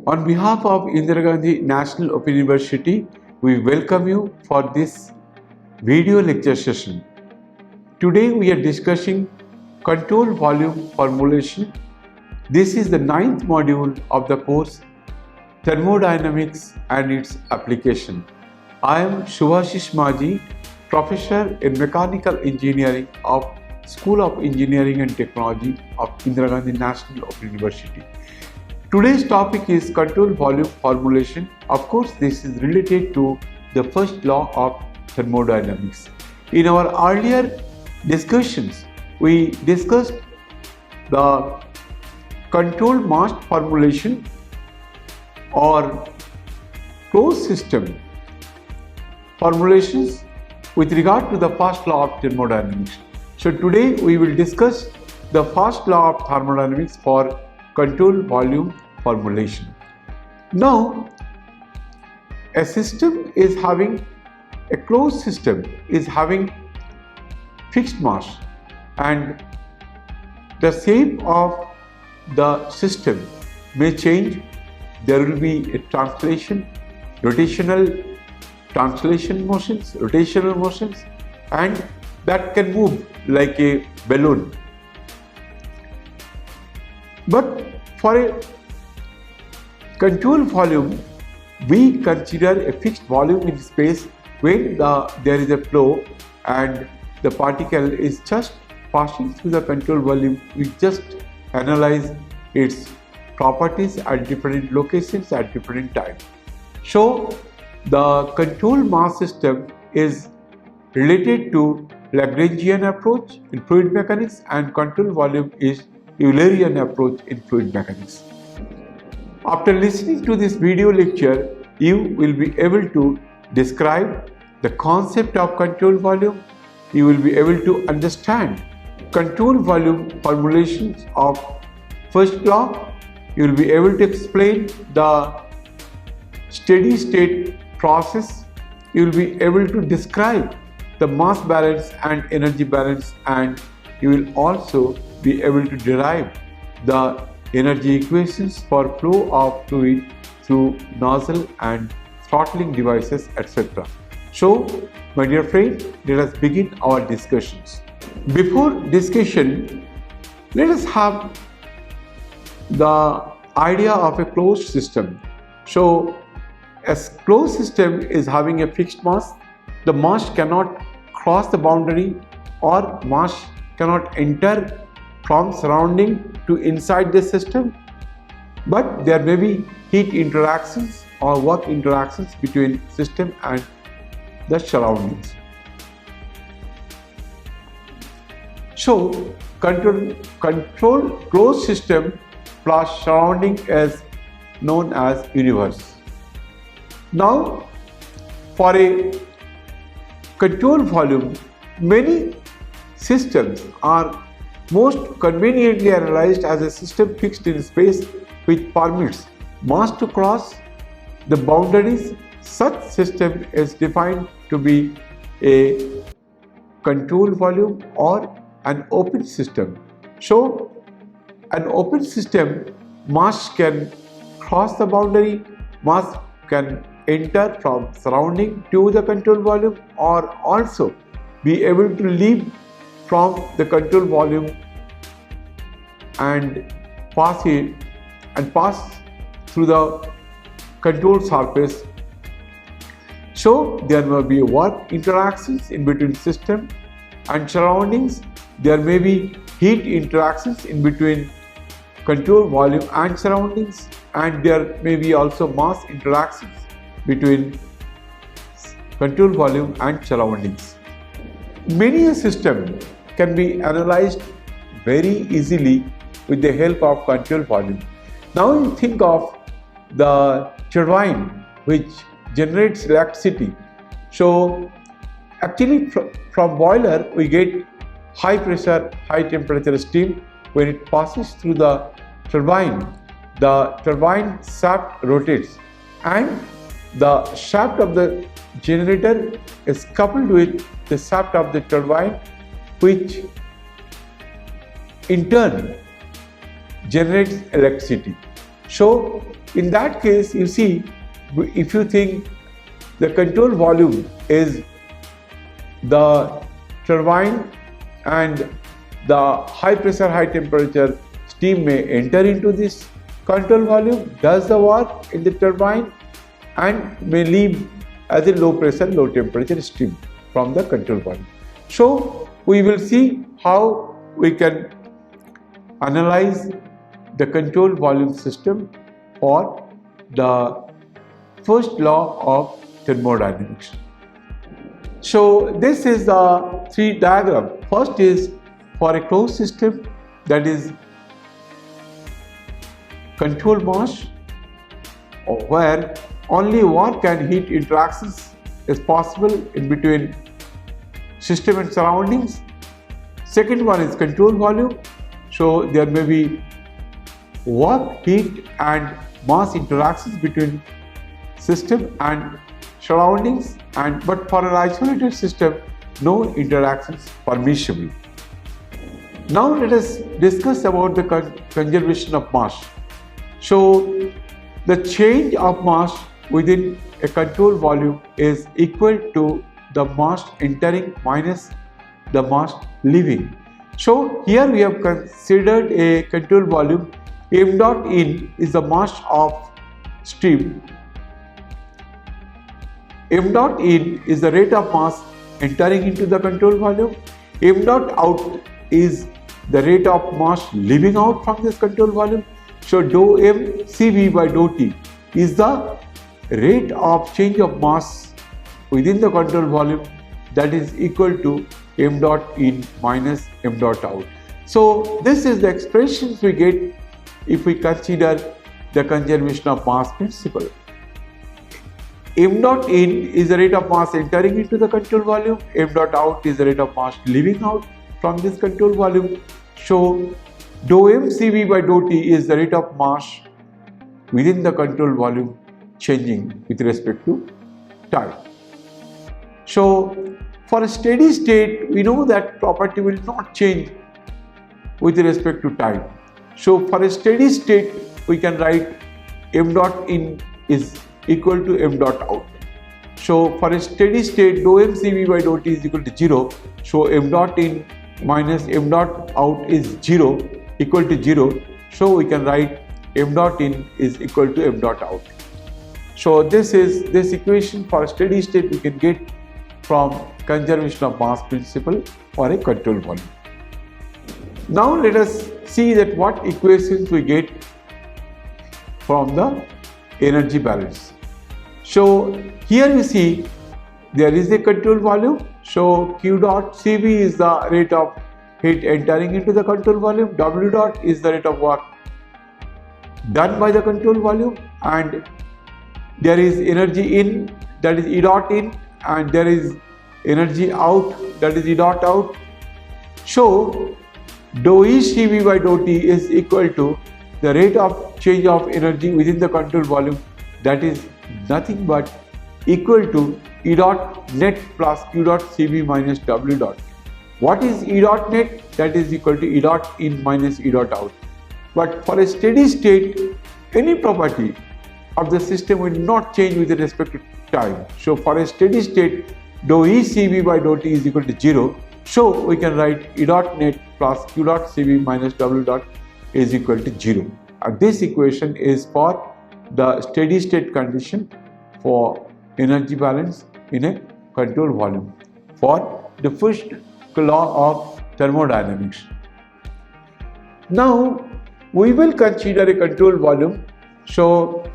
On behalf of Indira Gandhi National Open University, we welcome you for this video lecture session. Today we are discussing control volume formulation. This is the 9th module of the course Thermodynamics and its application. I am Shubhashish Maji, Professor in Mechanical Engineering of School of Engineering and Technology of Indira Gandhi National Open University. Today's topic is control volume formulation. Of course, this is related to the first law of thermodynamics. In our earlier discussions, we discussed the control mass formulation or closed system formulations with regard to the first law of thermodynamics. So today we will discuss the first law of thermodynamics for control volume formulation. Now, a system is having, a closed system is having fixed mass, and the shape of the system may change. There will be a rotational motions, and that can move like a balloon. But for a control volume, we consider a fixed volume in space when there is a flow and the particle is just passing through the control volume. We just analyze its properties at different locations at different times. So the control mass system is related to Lagrangian approach in fluid mechanics, and control volume is Eulerian approach in fluid mechanics. After listening to this video lecture, you will be able to describe the concept of control volume. You will be able to understand control volume formulations of first law. You will be able to explain the steady state process. You will be able to describe the mass balance and energy balance, and you will also be able to derive the energy equations for flow of fluid through nozzle and throttling devices, etc. So, my dear friend, let us begin our discussions. Before discussion, let us have the idea of a closed system. So, a closed system is having a fixed mass. The mass cannot cross the boundary, or mass cannot enter from surrounding to inside the system, but there may be heat interactions or work interactions between system and the surroundings. So control closed system plus surrounding is known as universe. Now, for a control volume, many systems are most conveniently analyzed as a system fixed in space which permits mass to cross the boundaries. Such system is defined to be a control volume or an open system. So, an open system, mass can cross the boundary, mass can enter from surrounding to the control volume, or also be able to leave from the control volume and pass through the control surface. So there may be work interactions in between system and surroundings. There may be heat interactions in between control volume and surroundings, and there may be also mass interactions between control volume and surroundings. Many a system can be analyzed very easily with the help of control volume. Now you think of the turbine which generates electricity. So actually from boiler we get high pressure, high temperature steam. When it passes through the turbine shaft rotates and the shaft of the generator is coupled with the shaft of the turbine, which in turn generates electricity. So in that case, you see, if you think the control volume is the turbine and the high pressure, high temperature steam may enter into this control volume, does the work in the turbine and may leave as a low pressure, low temperature steam from the control volume. So we will see how we can analyze the control volume system for the first law of thermodynamics. So this is the three diagram. First is for a closed system, that is control mass, where only work and heat interactions is possible in between system and surroundings. Second one is control volume. So there may be work, heat and mass interactions between system and surroundings, but for an isolated system, no interactions permissible. Now let us discuss about the conservation of mass. So the change of mass within a control volume is equal to the mass entering minus the mass leaving. So here we have considered a control volume. M dot in is the mass of stream. M dot in is the rate of mass entering into the control volume. M dot out is the rate of mass leaving out from this control volume. So dou m Cv by dou T is the rate of change of mass within the control volume, that is equal to m dot in minus m dot out. So this is the expressions we get if we consider the conservation of mass principle. M dot in is the rate of mass entering into the control volume, m dot out is the rate of mass leaving out from this control volume. So dou m Cv by dou T is the rate of mass within the control volume changing with respect to time. So for a steady state, we know that property will not change with respect to time. So for a steady state, we can write m dot in is equal to m dot out. So for a steady state, dou m Cv by dou T is equal to 0. So m dot in minus m dot out is 0, equal to 0. So we can write m dot in is equal to m dot out. So this equation for a steady state we can get from conservation of mass principle for a control volume. Now let us see that what equations we get from the energy balance. So here you see there is a control volume. So Q dot Cv is the rate of heat entering into the control volume, W dot is the rate of work done by the control volume, and there is energy in, that is E dot in, and there is energy out, that is E dot out. So dou E Cv by dou T is equal to the rate of change of energy within the control volume, that is nothing but equal to E dot net plus Q dot Cv minus W dot. What is E dot net? That is equal to E dot in minus E dot out. But for a steady state, any property of the system will not change with respect to time. So for a steady state, dou E Cv by dou T is equal to 0. So we can write E dot net plus Q dot Cv minus W dot is equal to 0. And this equation is for the steady state condition for energy balance in a control volume for the first law of thermodynamics. Now we will consider a control volume. So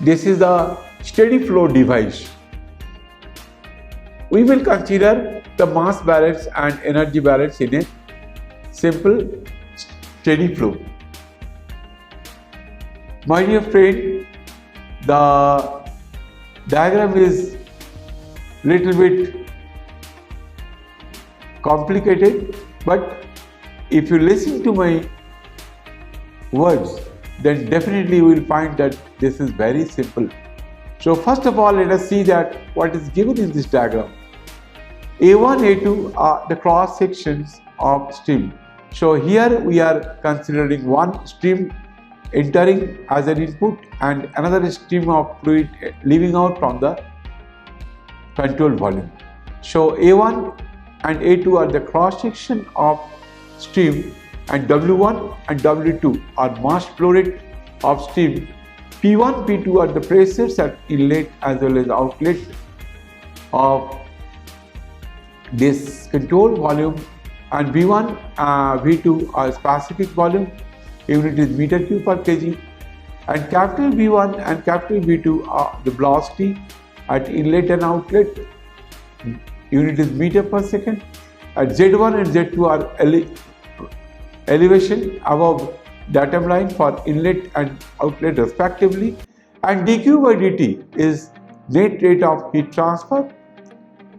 this is the steady flow device. We will consider the mass balance and energy balance in a simple steady flow. My dear friend, the diagram is little bit complicated, but if you listen to my words, then definitely you will find that this is very simple. So first of all, let us see that what is given in this diagram. A1, A2 are the cross sections of stream. So here we are considering one stream entering as an input and another stream of fluid leaving out from the control volume. So A1 and A2 are the cross section of stream, and W1 and W2 are mass flow rate of stream. P1, P2 are the pressures at inlet as well as outlet of this control volume, and V1, V2 are specific volume. Unit is meter cube per kg, and capital V1 and capital V2 are the velocity at inlet and outlet. Unit is meter per second. At Z1 and Z2 are elevation above datum line for inlet and outlet respectively, and dQ by dt is net rate of heat transfer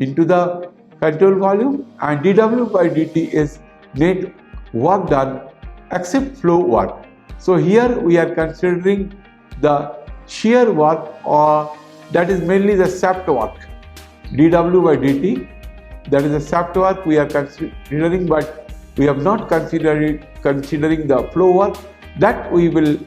into the control volume, and dW by dt is net work done except flow work. So here we are considering the shear work, or that is mainly the shaft work. dW by dt, that is the shaft work we are considering, but we have not considering the flow work. That we will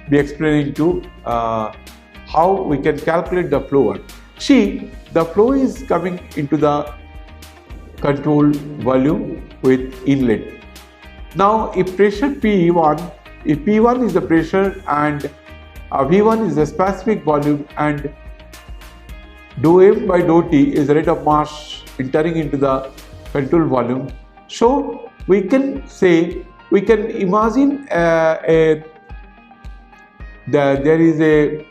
be explaining to how we can calculate the flow work. See, the flow is coming into the control volume with inlet. Now, if pressure P1, if P1 is the pressure and V1 is the specific volume, and dou M by dou T is the rate of mass entering into the control volume. So we can say, we can imagine there is a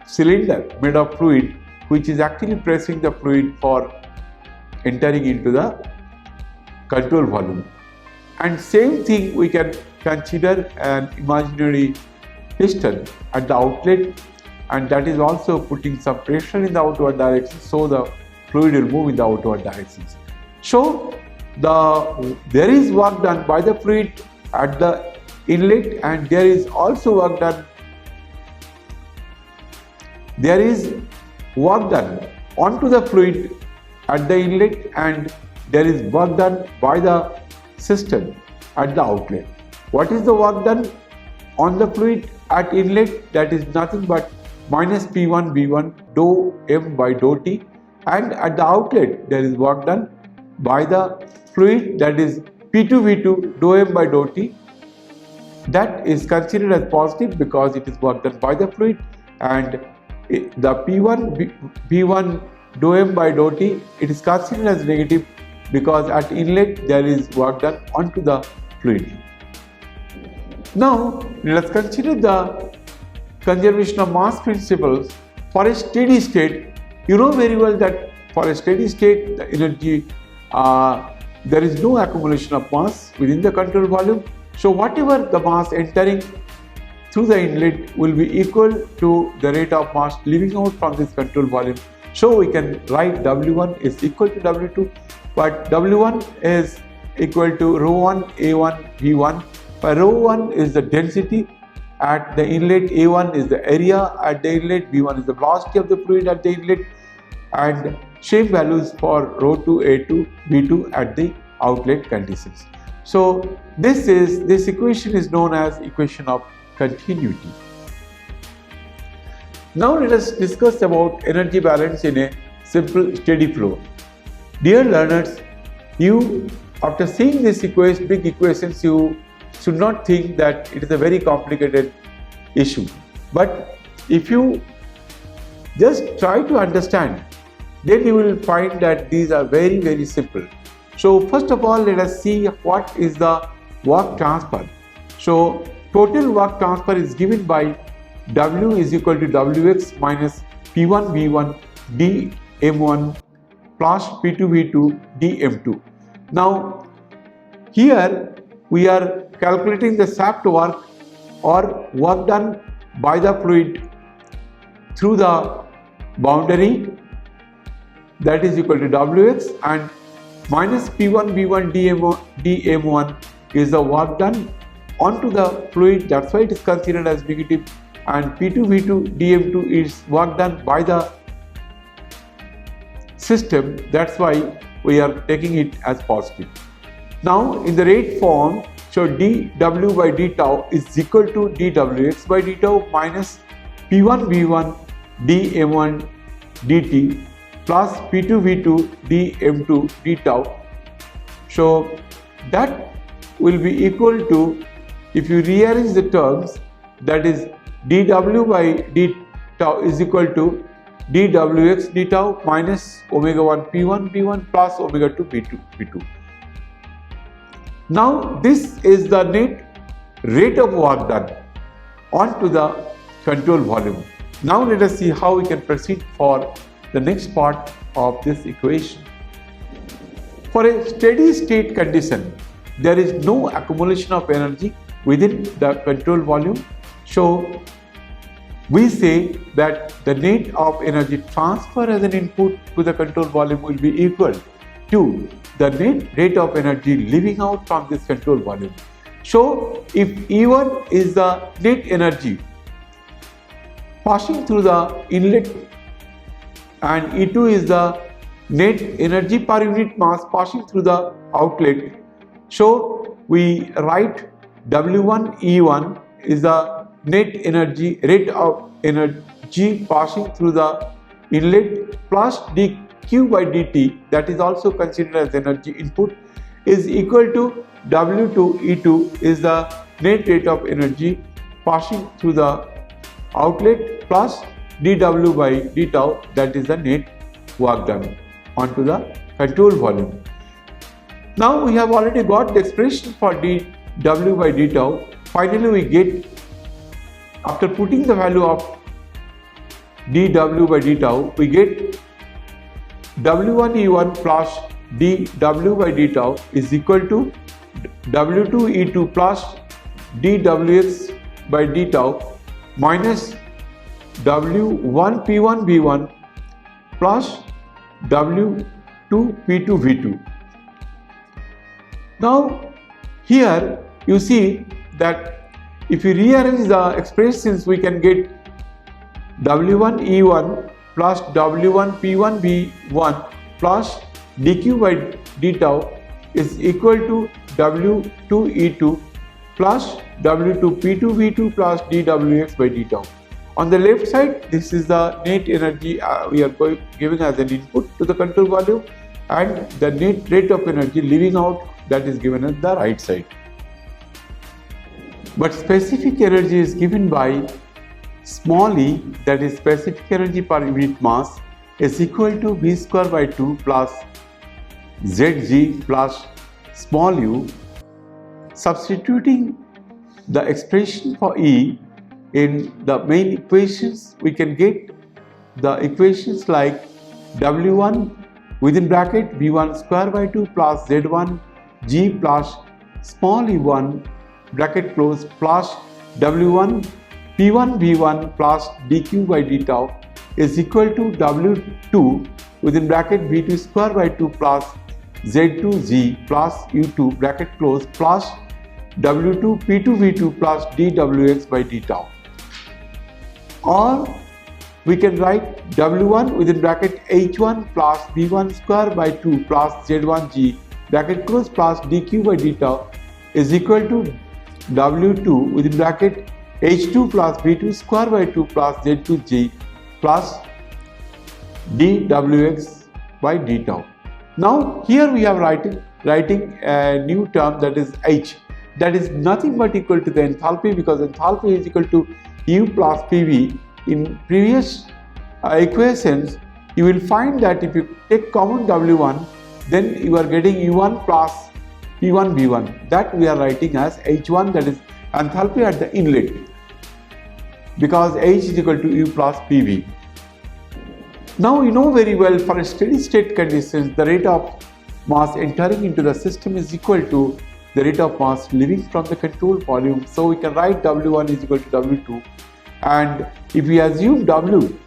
cylinder made of fluid which is actually pressing the fluid for entering into the control volume. And same thing we can consider an imaginary piston at the outlet, and that is also putting some pressure in the outward direction, so the fluid will move in the outward directions. So there is work done by the fluid at the inlet, and there is also work done. There is work done onto the fluid at the inlet, and there is work done by the system at the outlet. What is the work done on the fluid at inlet? That is nothing but minus P1 V1 dou M by dou T, and at the outlet there is work done by the fluid, that is P2 V2 dou M by dou T. That is considered as positive because it is work done by the fluid, and the P1 V1 dou M by dou T, it is considered as negative because at inlet there is work done onto the fluid. Now let us consider the conservation of mass principles for a steady state. You know very well that for a steady state the energy, there is no accumulation of mass within the control volume. So whatever the mass entering through the inlet will be equal to the rate of mass leaving out from this control volume. So we can write W1 is equal to W2, but W1 is equal to ρ1 A1 V1, where ρ1 is the density at the inlet, A1 is the area at the inlet, V1 is the velocity of the fluid at the inlet, and same values for ρ2 A2 V2 at the outlet conditions. So this equation is known as equation of continuity. Now let us discuss about energy balance in a simple steady flow. Dear learners, you, after seeing this big equations, you should not think that it is a very complicated issue. But if you just try to understand, then you will find that these are very, very simple. So first of all, let us see what is the work transfer. So total work transfer is given by W is equal to Wx minus P1 V1 dm1 plus P2 V2 dm2. Now here we are calculating the shaft work or work done by the fluid through the boundary, that is equal to Wx, and minus P1 V1 dm1 is the work done onto the fluid, that's why it is considered as negative, and P2 V2 dm2 is work done by the system, that's why we are taking it as positive. Now in the rate form, so dW by d tau is equal to dWx by d tau minus P1 V1 dm1 dt plus P2 V2 dm2 d tau. So that will be equal to, if you rearrange the terms, that is dW by d tau is equal to dWx d tau minus omega 1 P1 V1 plus omega 2 P2 V2. Now this is the net rate of work done onto the control volume. Now let us see how we can proceed for the next part of this equation. For a steady state condition, there is no accumulation of energy within the control volume. So we say that the net of energy transfer as an input to the control volume will be equal to the net rate of energy leaving out from this control volume. So if E1 is the net energy passing through the inlet and E2 is the net energy per unit mass passing through the outlet, so we write W1 E1 is the net energy rate of energy passing through the inlet plus dq by dt, that is also considered as energy input, is equal to W2 E2 is the net rate of energy passing through the outlet plus dW by d tau, that is the net work done onto the control volume. Now we have already got the expression for dW by d tau. Finally we get, after putting the value of dW by d tau, we get W1 E1 plus dW by d tau is equal to W2 E2 plus dWx by d tau minus W1 P1 V1 plus W2 P2 V2. Now here you see that if you rearrange the expressions, we can get W1 E1 plus W1 P1 V1 plus dq by d tau is equal to W2 E2 plus W2 P2 V2 plus dWx by d tau. On the left side, this is the net energy we are giving as an input to the control volume, and the net rate of energy leaving out, that is given at the right side. But specific energy is given by small e, that is specific energy per unit mass, is equal to v square by 2 plus zg plus small u. Substituting the expression for E in the main equations, we can get the equations like W1 within bracket V1 square by 2 plus Z1 G plus small e1 bracket close plus W1 P1 V1 plus dq by d tau is equal to W2 within bracket V2 square by 2 plus Z2 G plus U2 bracket close plus W2 P2 V2 plus dWx by d tau. Or we can write W1 within bracket H1 plus V1 square by 2 plus Z1G bracket close plus dq by d tau is equal to W2 within bracket H2 plus V2 square by 2 plus Z2G plus dWx by d tau. Now here we are writing a new term, that is H. That is nothing but equal to the enthalpy, because enthalpy is equal to U plus PV. In previous equations, you will find that if you take common W1, then you are getting U1 plus P1 V1. That we are writing as H1, that is enthalpy at the inlet, because H is equal to U plus PV. Now you know very well, for a steady state conditions, the rate of mass entering into the system is equal to the rate of mass leaving from the control volume. So we can write W1 is equal to W2, and if we assume W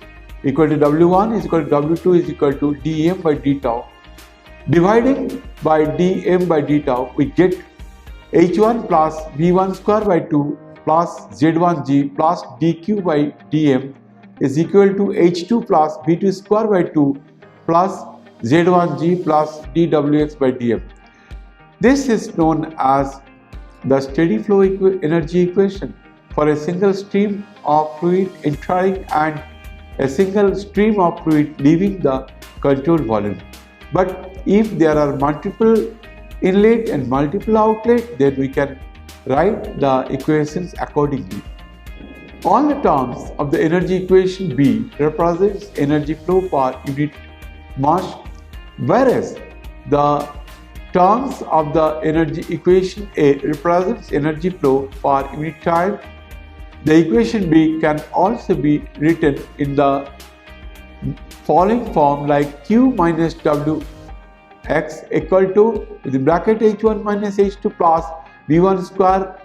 equal to W1 is equal to W2 is equal to dm by d tau, dividing by dm by d tau, we get H1 plus V1 square by 2 plus Z1g plus dq by dm is equal to H2 plus V2 square by 2 plus Z1g plus dwx by dm. This is known as the steady flow energy equation for a single stream of fluid entering and a single stream of fluid leaving the control volume. But if there are multiple inlet and multiple outlet, then we can write the equations accordingly. All the terms of the energy equation B represents energy flow per unit mass, whereas the terms of the energy equation A represents energy flow per unit time. The equation B can also be written in the following form, like Q minus W x equal to within bracket H1 minus H2 plus V1 square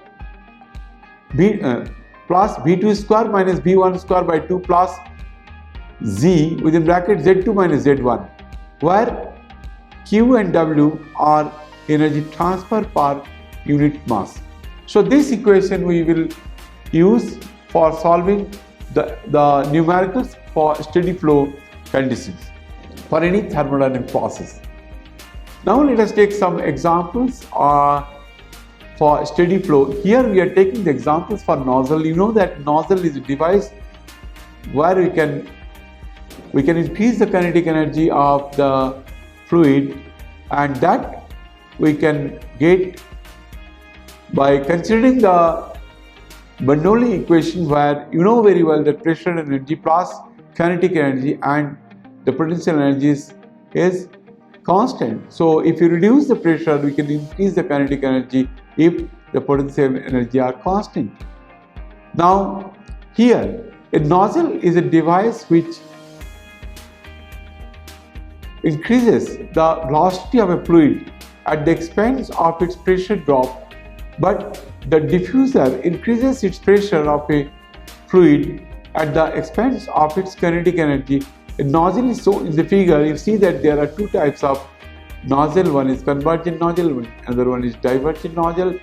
plus V2 square minus V1 square by 2 plus Z within bracket Z2 minus Z1, where Q and W are energy transfer per unit mass. So this equation we will use for solving the numericals for steady flow conditions for any thermodynamic process. Now let us take some examples for steady flow. Here we are taking the examples for nozzle. You know that nozzle is a device where we can increase the kinetic energy of the fluid, and that we can get by considering the Bernoulli equation, where you know very well that pressure energy plus kinetic energy and the potential energy is constant. So if you reduce the pressure, we can increase the kinetic energy if the potential energy are constant. Now here a nozzle is a device which increases the velocity of a fluid at the expense of its pressure drop, but the diffuser increases its pressure of a fluid at the expense of its kinetic energy. A nozzle is so in the figure, you see that there are two types of nozzle. One is convergent nozzle, another one is divergent nozzle.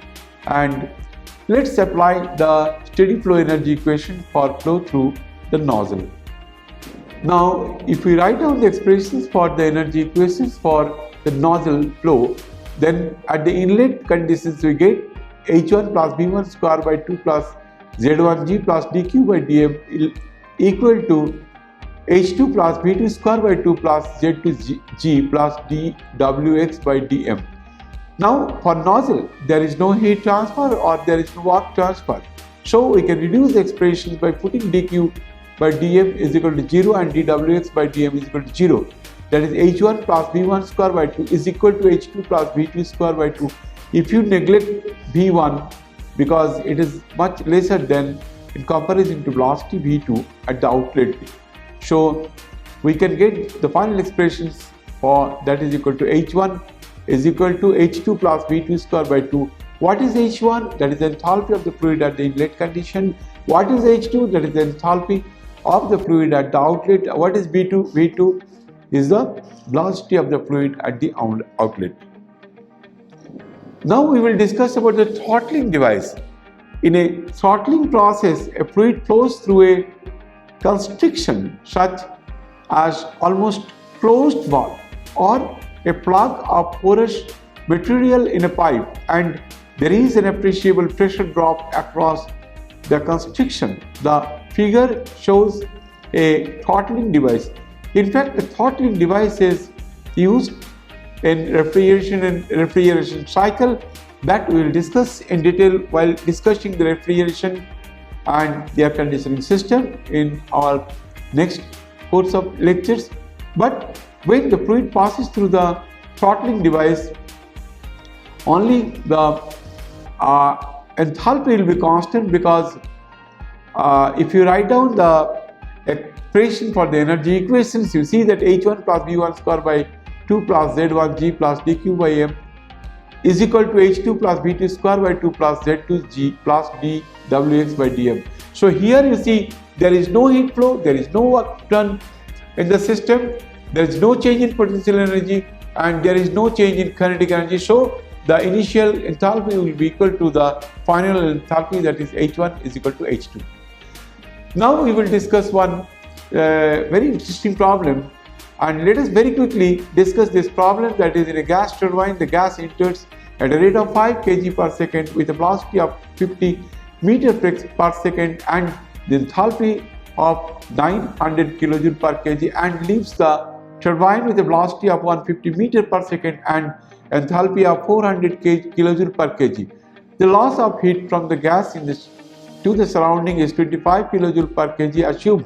And let's apply the steady flow energy equation for flow through the nozzle. Now if we write down the expressions for the energy equations for the nozzle flow, then at the inlet conditions we get H1 plus V1 square by 2 plus Z1g plus dq by dm equal to H2 plus V2 square by 2 plus Z2g plus dwx by dm. Now for nozzle there is no heat transfer or there is no work transfer, so we can reduce the expressions by putting dq by dm is equal to 0 and dwx by dm is equal to 0. That is H1 plus V1 square by 2 is equal to H2 plus V2 square by 2. If you neglect V1 because it is much lesser than in comparison to velocity V2 at the outlet, so we can get the final expressions for that is equal to H1 is equal to H2 plus V2 square by 2. What is H1? That is the enthalpy of the fluid at the inlet condition. What is H2? That is the enthalpy of the fluid at the outlet. What is V2? V2 is the velocity of the fluid at the outlet. Now we will discuss about the throttling device. In a throttling process, a fluid flows through a constriction such as almost closed valve or a plug of porous material in a pipe, and there is an appreciable pressure drop across the constriction. The figure shows a throttling device. In fact, the throttling device is used in refrigeration cycle that we will discuss in detail while discussing the refrigeration and the air conditioning system in our next course of lectures. But when the fluid passes through the throttling device, only the enthalpy will be constant, because if you write down the expression for the energy equations, you see that H1 plus V1 square by 2 plus Z1g plus dq by m is equal to H2 plus B2 square by 2 plus Z2 G plus dWx by dm. So here you see there is no heat flow, there is no work done in the system, there is no change in potential energy, and there is no change in kinetic energy. So the initial enthalpy will be equal to the final enthalpy, that is H1 is equal to H2. Now we will discuss one very interesting problem, and let us very quickly discuss this problem. That is, in a gas turbine, the gas enters at a rate of 5 kg per second with a velocity of 50 meter per second and the enthalpy of 900 kilojoule per kg, and leaves the turbine with a velocity of 150 meter per second and enthalpy of 400 kilojoule per kg. The loss of heat from the gas to the surrounding is 25 kilojoule per kg. Assume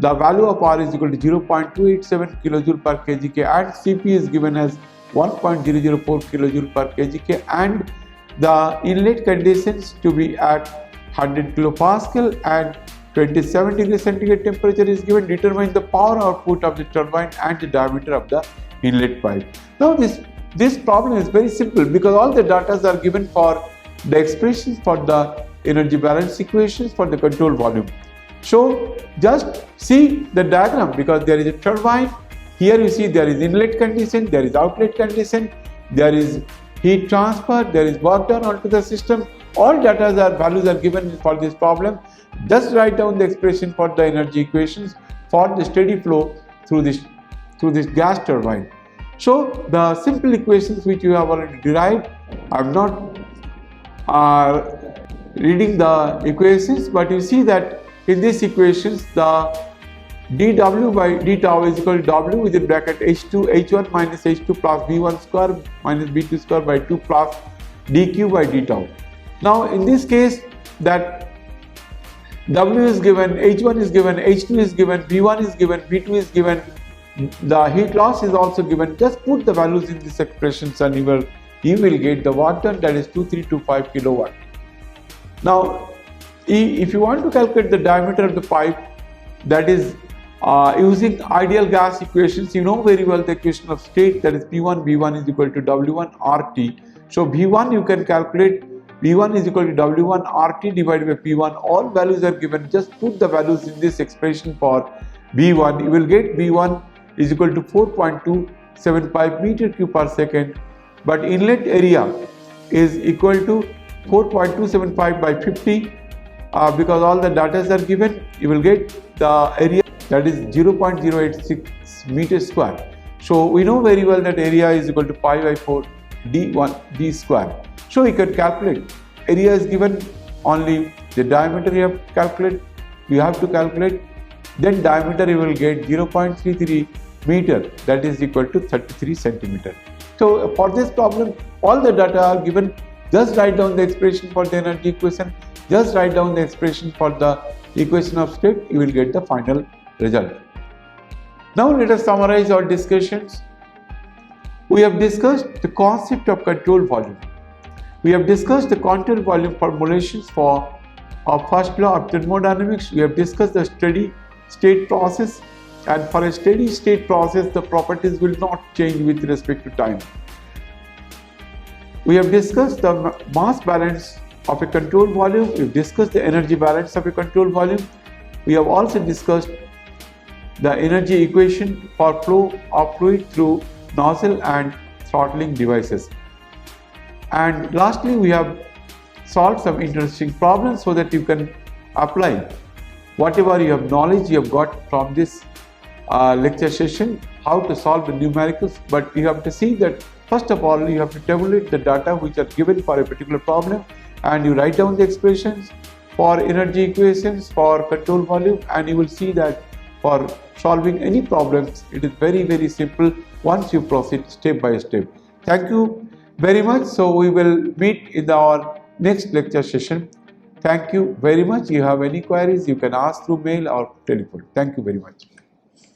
the value of R is equal to 0.287 kilojoule per kg and Cp is given as 1.004 kilojoule per kg, and the inlet conditions to be at 100 kilopascal and 27 degrees centigrade temperature is given. Determine the power output of the turbine and the diameter of the inlet pipe. Now this problem is very simple because all the data are given for the expressions for the energy balance equations for the control volume. So just see the diagram, because there is a turbine. Here you see there is inlet condition, there is outlet condition, there is heat transfer, there is work done onto the system. All values are given for this problem. Just write down the expression for the energy equations for the steady flow through this gas turbine. So the simple equations which you have already derived, I am not reading the equations, but you see that in these equations the dW by d tau is equal to W within bracket H1 minus H2 plus V1 square minus V2 square by 2 plus dQ by d tau. Now in this case, that W is given, H1 is given, H2 is given, V1 is given, V2 is given, the heat loss is also given. Just put the values in these expressions and you will get the work done, that is 2325 kilowatt. Now if you want to calculate the diameter of the pipe, that is using ideal gas equations, you know very well the equation of state, that is P1 V1 is equal to W1 RT. So V1 you can calculate, V1 is equal to W1 RT divided by P1. All values are given. Just put the values in this expression for V1. You will get V1 is equal to 4.275 meter cube per second, but inlet area is equal to 4.275 by 50 because all the data are given. You will get the area, that is 0.086 meter square. So we know very well that area is equal to pi by 4 d square. So you can calculate. Area is given, only the diameter you have to calculate. Then diameter you will get 0.33 meter, that is equal to 33 centimeter. So for this problem, all the data are given. Just write down the expression for the energy equation. Just write down the expression for the equation of state. You will get the final result. Now let us summarize our discussions. We have discussed the concept of control volume. We have discussed the control volume formulations for our first law of thermodynamics. We have discussed the steady state process, and for a steady state process the properties will not change with respect to time. We have discussed the mass balance of a control volume. We have discussed the energy balance of a control volume. We have also discussed the energy equation for flow of fluid through nozzle and throttling devices. And lastly, we have solved some interesting problems so that you can apply whatever you have knowledge you have got from this lecture session, how to solve the numericals. But you have to see that first of all you have to tabulate the data which are given for a particular problem, and you write down the expressions for energy equations for control volume, and you will see that for solving any problems it is very simple once you proceed step by step. Thank you very much. So we will meet in our next lecture session. Thank you very much. If you have any queries, you can ask through mail or telephone. Thank you very much.